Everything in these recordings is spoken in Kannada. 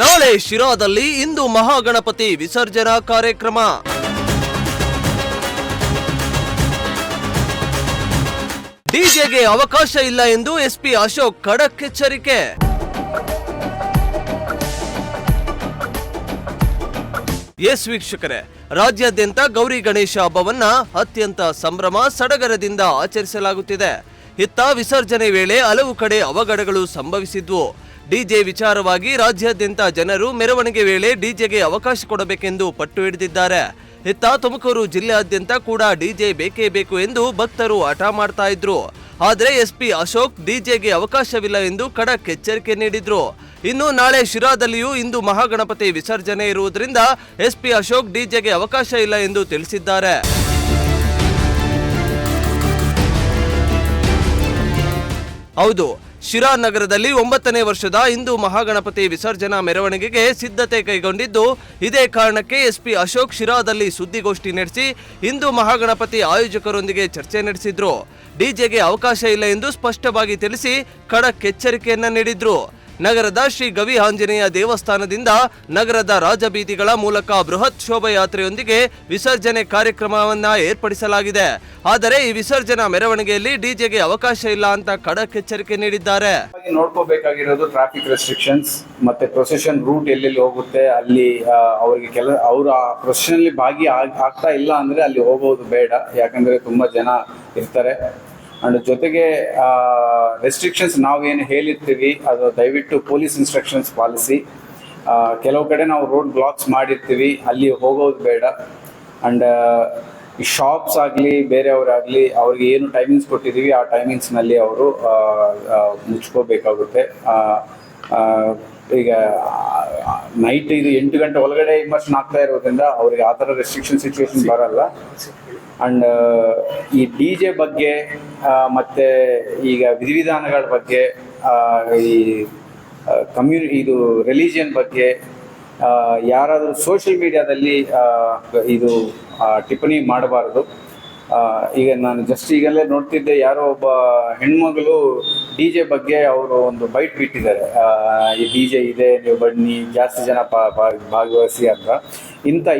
ನಾಳೆ ಶಿರಾದಲ್ಲಿ ಇಂದು ಮಹಾಗಣಪತಿ ವಿಸರ್ಜನಾ ಕಾರ್ಯಕ್ರಮ. ಡಿಜೆಗೆ ಅವಕಾಶ ಇಲ್ಲ ಎಂದು ಎಸ್ಪಿ ಅಶೋಕ್ ಖಡಕ್ ಎಚ್ಚರಿಕೆ. ಎಸ್ ವೀಕ್ಷಕರೇ, ರಾಜ್ಯಾದ್ಯಂತ ಗೌರಿ ಗಣೇಶ ಹಬ್ಬವನ್ನ ಅತ್ಯಂತ ಸಂಭ್ರಮ ಸಡಗರದಿಂದ ಆಚರಿಸಲಾಗುತ್ತಿದೆ. ಇತ್ತ ವಿಸರ್ಜನೆ ವೇಳೆ ಹಲವು ಕಡೆ ಅವಘಡಗಳು ಸಂಭವಿಸಿದ್ವು. ಡಿಜೆ ವಿಚಾರವಾಗಿ ರಾಜ್ಯಾದ್ಯಂತ ಜನರು ಮೆರವಣಿಗೆ ವೇಳೆ ಡಿಜೆಗೆ ಅವಕಾಶ ಕೊಡಬೇಕೆಂದು ಪಟ್ಟು ಹಿಡಿದಿದ್ದಾರೆ. ಇತ್ತ ತುಮಕೂರು ಜಿಲ್ಲೆಯಾದ್ಯಂತ ಕೂಡ ಡಿಜೆ ಬೇಕೇ ಬೇಕು ಎಂದು ಭಕ್ತರು ಹಠ ಮಾಡ್ತಾ ಇದ್ರು. ಆದರೆ ಎಸ್ಪಿ ಅಶೋಕ್ ಡಿಜೆಗೆ ಅವಕಾಶವಿಲ್ಲ ಎಂದು ಖಡಕ್ ಎಚ್ಚರಿಕೆ ನೀಡಿದ್ರು. ಇನ್ನು ನಾಳೆ ಶಿರಾದಲ್ಲಿಯೂ ಇಂದು ಮಹಾಗಣಪತಿ ವಿಸರ್ಜನೆ ಇರುವುದರಿಂದ ಎಸ್ಪಿ ಅಶೋಕ್ ಡಿಜೆಗೆ ಅವಕಾಶ ಇಲ್ಲ ಎಂದು ತಿಳಿಸಿದ್ದಾರೆ. ಹೌದು, ಶಿರಾ ನಗರದಲ್ಲಿ 9ನೇ ವರ್ಷದ ಹಿಂದೂ ಮಹಾಗಣಪತಿ ವಿಸರ್ಜನಾ ಮೆರವಣಿಗೆಗೆ ಸಿದ್ಧತೆ ಕೈಗೊಂಡಿದ್ದು, ಇದೇ ಕಾರಣಕ್ಕೆ ಎಸ್ಪಿ ಅಶೋಕ್ ಶಿರಾದಲ್ಲಿ ಸುದ್ದಿಗೋಷ್ಠಿ ನಡೆಸಿ ಹಿಂದೂ ಮಹಾಗಣಪತಿ ಆಯೋಜಕರೊಂದಿಗೆ ಚರ್ಚೆ ನಡೆಸಿದ್ರು. ಡಿಜೆಗೆ ಅವಕಾಶ ಇಲ್ಲ ಎಂದು ಸ್ಪಷ್ಟವಾಗಿ ತಿಳಿಸಿ ಖಡಕ್ ಎಚ್ಚರಿಕೆಯನ್ನ ನೀಡಿದ್ರು. ನಗರದ ಶ್ರೀ ಗವಿ ಆಂಜನೇಯ ದೇವಸ್ಥಾನದಿಂದ ನಗರದ ರಾಜಬೀದಿಗಳ ಮೂಲಕ ಬೃಹತ್ ಶೋಭಾಯಾತ್ರೆಯೊಂದಿಗೆ ವಿಸರ್ಜನೆ ಕಾರ್ಯಕ್ರಮವನ್ನ ಏರ್ಪಡಿಸಲಾಗಿದೆ. ಆದರೆ ಈ ವಿಸರ್ಜನಾ ಮೆರವಣಿಗೆಯಲ್ಲಿ ಡಿಜೆಗೆ ಅವಕಾಶ ಇಲ್ಲ ಅಂತ ಖಡಕ್ ಎಚ್ಚರಿಕೆ ನೀಡಿದ್ದಾರೆ. ನೋಡ್ಕೋಬೇಕಾಗಿರೋದು ಟ್ರಾಫಿಕ್ ರೆಸ್ಟ್ರಿಕ್ಷನ್ಸ್ ಮತ್ತೆ ಪ್ರೊಸೆಷನ್ ರೂಟ್ ಎಲ್ಲೆಲ್ಲಿ ಹೋಗುತ್ತೆ ಅಲ್ಲಿ ಅವರಿಗೆ ಅವರು ಆ ಪ್ರೊಸೆಷನ್ ಅಲ್ಲಿ ಭಾಗಿ ಆಗ್ತಾ ಇಲ್ಲ ಅಂದ್ರೆ ಅಲ್ಲಿ ಹೋಗೋದು ಬೇಡ, ಯಾಕಂದ್ರೆ ತುಂಬಾ ಜನ ಇರ್ತಾರೆ. ಅಂಡ್ ಜೊತೆಗೆ ರೆಸ್ಟ್ರಿಕ್ಷನ್ಸ್ ನಾವೇನು ಹೇಳಿರ್ತೀವಿ ಅದು ದಯವಿಟ್ಟು ಪೊಲೀಸ್ ಇನ್ಸ್ಟ್ರಕ್ಷನ್ಸ್ ಪಾಲಿಸಿ. ಕೆಲವು ಕಡೆ ನಾವು ರೋಡ್ ಬ್ಲಾಕ್ಸ್ ಮಾಡಿರ್ತೀವಿ, ಅಲ್ಲಿ ಹೋಗೋದು ಬೇಡ. ಅಂಡ್ ಈ ಶಾಪ್ಸ್ ಆಗಲಿ ಬೇರೆಯವರಾಗಲಿ ಅವ್ರಿಗೆ ಏನು ಟೈಮಿಂಗ್ಸ್ ಕೊಟ್ಟಿದ್ದೀವಿ ಆ ಟೈಮಿಂಗ್ಸ್ನಲ್ಲಿ ಅವರು ಮುಚ್ಕೋಬೇಕಾಗುತ್ತೆ. ಈಗ ನೈಟ್ ಇದು 8 ಗಂಟೆ ಒಳಗಡೆ ಇಮರ್ಷನ್ ಆಗ್ತಾ ಇರೋದ್ರಿಂದ ಅವ್ರಿಗೆ ಆ ಥರ ರೆಸ್ಟ್ರಿಕ್ಷನ್ ಸಿಚುವೇಶನ್ ಬರಲ್ಲ. ಅಂಡ್ ಈ ಡಿ ಜೆ ಬಗ್ಗೆ ಮತ್ತೆ ಈಗ ವಿಧಿವಿಧಾನಗಳ ಬಗ್ಗೆ ಈ ಇದು ರಿಲಿಜಿಯನ್ ಬಗ್ಗೆ ಯಾರಾದರೂ ಸೋಷಿಯಲ್ ಮೀಡಿಯಾದಲ್ಲಿ ಇದು ಟಿಪ್ಪಣಿ ಮಾಡಬಾರ್ದು. ಈಗ ನಾನು ಜಸ್ಟ್ ಈಗಲೇ ನೋಡ್ತಿದ್ದೆ, ಯಾರೋ ಒಬ್ಬ ಹೆಣ್ಮಗಳು ಡಿ ಜೆ ಬಗ್ಗೆ ಅವರು ಒಂದು ಬೈಟ್ ಬಿಟ್ಟಿದ್ದಾರೆ, ಈ ಡಿ ಜೆ ಇದೆ ನೀವು ಬನ್ನಿ ಜಾಸ್ತಿ ಜನ ಭಾಗವಹಿಸಿ ಅಂತ.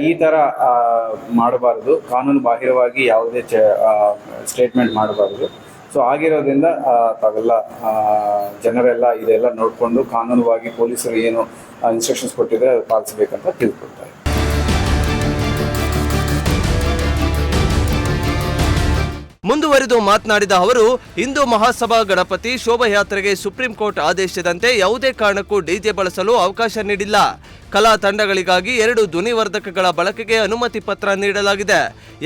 ಈ ಥರ ಮಾಡಬಾರ್ದು, ಕಾನೂನು ಬಾಹಿರವಾಗಿ ಯಾವುದೇ ಸ್ಟೇಟ್ಮೆಂಟ್ ಮಾಡಬಾರ್ದು. ಸೊ ಆಗಿರೋದ್ರಿಂದ ತಾವೆಲ್ಲ ಜನರೆಲ್ಲ ಇದೆಲ್ಲ ನೋಡಿಕೊಂಡು ಕಾನೂನುವಾಗಿ ಪೊಲೀಸರು ಏನು ಇನ್ಸ್ಟ್ರಕ್ಷನ್ಸ್ ಕೊಟ್ಟಿದ್ದಾರೆ ಅದು ಪಾಲಿಸಬೇಕಂತ ತಿಳ್ಕೊಳ್ತಾರೆ. ಮುಂದುವರಿದು ಮಾತನಾಡಿದ ಅವರು, ಹಿಂದೂ ಮಹಾಸಭಾ ಗಣಪತಿ ಶೋಭಾಯಾತ್ರೆಗೆ ಸುಪ್ರೀಂ ಕೋರ್ಟ್ ಆದೇಶದಂತೆ ಯಾವುದೇ ಕಾರಣಕ್ಕೂ ಡಿಜೆ ಬಳಸಲು ಅವಕಾಶ ನೀಡಿಲ್ಲ. ಕಲಾ ತಂಡಗಳಿಗಾಗಿ 2 ಧ್ವನಿವರ್ಧಕಗಳ ಬಳಕೆಗೆ ಅನುಮತಿ ಪತ್ರ ನೀಡಲಾಗಿದೆ.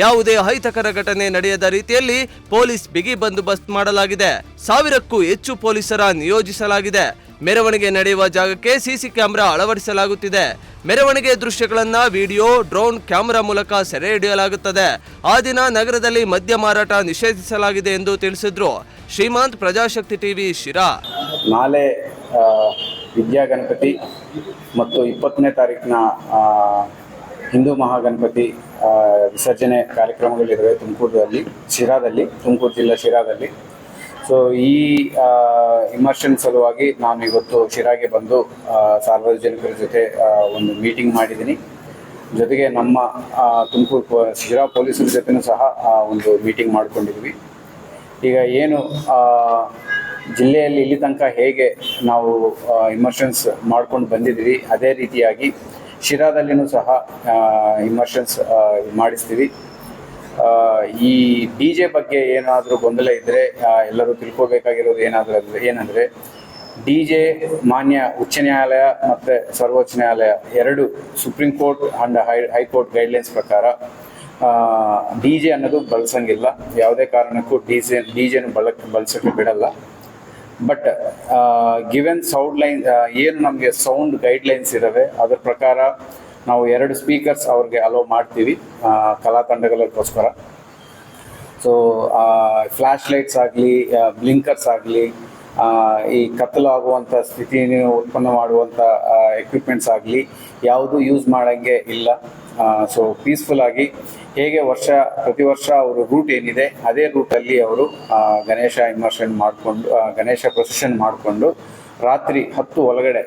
ಯಾವುದೇ ಅಹಿತಕರ ಘಟನೆ ನಡೆಯದ ರೀತಿಯಲ್ಲಿ ಪೊಲೀಸ್ ಬಿಗಿ ಬಂದೋಬಸ್ತ್ ಮಾಡಲಾಗಿದೆ. 1000ಕ್ಕೂ ಹೆಚ್ಚು ಪೊಲೀಸರ ನಿಯೋಜಿಸಲಾಗಿದೆ. ಮೆರವಣಿಗೆ ನಡೆಯುವ ಜಾಗಕ್ಕೆ ಸಿಸಿ ಕ್ಯಾಮೆರಾ ಅಳವಡಿಸಲಾಗುತ್ತಿದೆ. ಮೆರವಣಿಗೆ ದೃಶ್ಯಗಳನ್ನ ವಿಡಿಯೋ, ಡ್ರೋನ್ ಕ್ಯಾಮೆರಾ ಮೂಲಕ ಸೆರೆ ಹಿಡಿಯಲಾಗುತ್ತದೆ. ಆ ದಿನ ನಗರದಲ್ಲಿ ಮದ್ಯ ಮಾರಾಟ ನಿಷೇಧಿಸಲಾಗಿದೆ ಎಂದು ತಿಳಿಸಿದ್ರು. ಶ್ರೀಮಂತ್, ಪ್ರಜಾಶಕ್ತಿ ಟಿವಿ, ಶಿರಾ. ನಾಳೆ ವಿದ್ಯಾ ಗಣಪತಿ ಮತ್ತು 20ನೇ ತಾರೀಕಿನ ಹಿಂದೂ ಮಹಾಗಣಪತಿ ವಿಸರ್ಜನೆ ಕಾರ್ಯಕ್ರಮಗಳಿವೆ ತುಮಕೂರು ಜಿಲ್ಲೆ ಶಿರಾದಲ್ಲಿ. ಸೊ ಈ ಇಮರ್ಷನ್ ಸಲುವಾಗಿ ನಾನು ಇವತ್ತು ಶಿರಾಗೆ ಬಂದು ಸಾರ್ವಜನಿಕರ ಜೊತೆ ಒಂದು ಮೀಟಿಂಗ್ ಮಾಡಿದ್ದೀನಿ. ಜೊತೆಗೆ ನಮ್ಮ ಶಿರಾ ಪೊಲೀಸರ ಜೊತೆನೂ ಸಹ ಒಂದು ಮೀಟಿಂಗ್ ಮಾಡ್ಕೊಂಡಿದ್ವಿ. ಈಗ ಏನು ಜಿಲ್ಲೆಯಲ್ಲಿ ಇಲ್ಲಿ ತನಕ ಹೇಗೆ ನಾವು ಇಮರ್ಷನ್ಸ್ ಮಾಡ್ಕೊಂಡು ಬಂದಿದ್ದೀವಿ ಅದೇ ರೀತಿಯಾಗಿ ಶಿರಾದಲ್ಲಿನೂ ಸಹ ಇಮರ್ಷನ್ಸ್ ಮಾಡಿಸ್ತೀವಿ. ಈ ಡಿ ಜೆ ಬಗ್ಗೆ ಏನಾದರೂ ಗೊಂದಲ ಇದ್ದರೆ ಎಲ್ಲರೂ ತಿಳ್ಕೋಬೇಕಾಗಿರೋದು ಏನಂದರೆ ಡಿ ಜೆ ಮಾನ್ಯ ಉಚ್ಚ ನ್ಯಾಯಾಲಯ ಮತ್ತು ಸರ್ವೋಚ್ಚ ನ್ಯಾಯಾಲಯ 2 supreme court and high court guidelines ಪ್ರಕಾರ ಡಿ ಜೆ ಅನ್ನೋದು ಬಳಸಂಗಿಲ್ಲ. ಯಾವುದೇ ಕಾರಣಕ್ಕೂ ಡಿ ಜೆನ ಬಳಸೋಕ್ಕೆ ಬಿಡಲ್ಲ. ಬಟ್ ಗಿವೆನ್ ಸೌಂಡ್ ಲೈನ್ ಏನು ನಮಗೆ ಸೌಂಡ್ ಗೈಡ್ಲೈನ್ಸ್ ಇದ್ದಾವೆ ಅದರ ಪ್ರಕಾರ ನಾವು 2 ಸ್ಪೀಕರ್ಸ್ ಅವ್ರಿಗೆ ಅಲೋ ಮಾಡ್ತೀವಿ ಕಲಾ ತಂಡಗಳಿಗೋಸ್ಕರ. ಸೊ ಫ್ಲ್ಯಾಶ್ ಲೈಟ್ಸ್ ಆಗಲಿ, ಬ್ಲಿಂಕರ್ಸ್ ಆಗಲಿ, ಈ ಕತ್ತಲಾಗುವಂಥ ಸ್ಥಿತಿಯನ್ನು ಉತ್ಪನ್ನ ಮಾಡುವಂಥ ಎಕ್ವಿಪ್ಮೆಂಟ್ಸ್ ಆಗಲಿ ಯಾವುದು ಯೂಸ್ ಮಾಡೋಂಗೆ ಇಲ್ಲ. ಸೊ ಪೀಸ್ಫುಲ್ ಆಗಿ ಹೇಗೆ ಪ್ರತಿ ವರ್ಷ ಅವರು ರೂಟ್ ಏನಿದೆ ಅದೇ ರೂಟಲ್ಲಿ ಅವರು ಗಣೇಶ ಇಮರ್ಷನ್ ಮಾಡಿಕೊಂಡು ಗಣೇಶ ಪ್ರೊಸೆಷನ್ ಮಾಡಿಕೊಂಡು ರಾತ್ರಿ 10 ಒಳಗಡೆ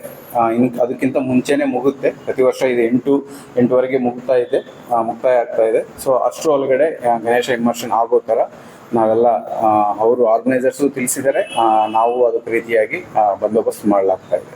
ಇನ್ನು ಅದಕ್ಕಿಂತ ಮುಂಚೆನೇ ಮುಗುತ್ತೆ. ಪ್ರತಿ ವರ್ಷ ಇದು 8ವರೆಗೆ ಮುಕ್ತಾಯ ಆಗ್ತಾ ಇದೆ. ಸೊ ಅಷ್ಟರ ಒಳಗಡೆ ಗಣೇಶ ಇಮರ್ಷನ್ ಆಗೋ ಥರ ನಾವೆಲ್ಲ ಅವರು ಆರ್ಗನೈಸರ್ಸು ತಿಳಿಸಿದ್ದಾರೆ. ನಾವು ಅದಕ್ಕೆ ರೀತಿಯಾಗಿ ಬಂದೋಬಸ್ತ್ ಮಾಡಲಾಗ್ತಾ ಇದೆ.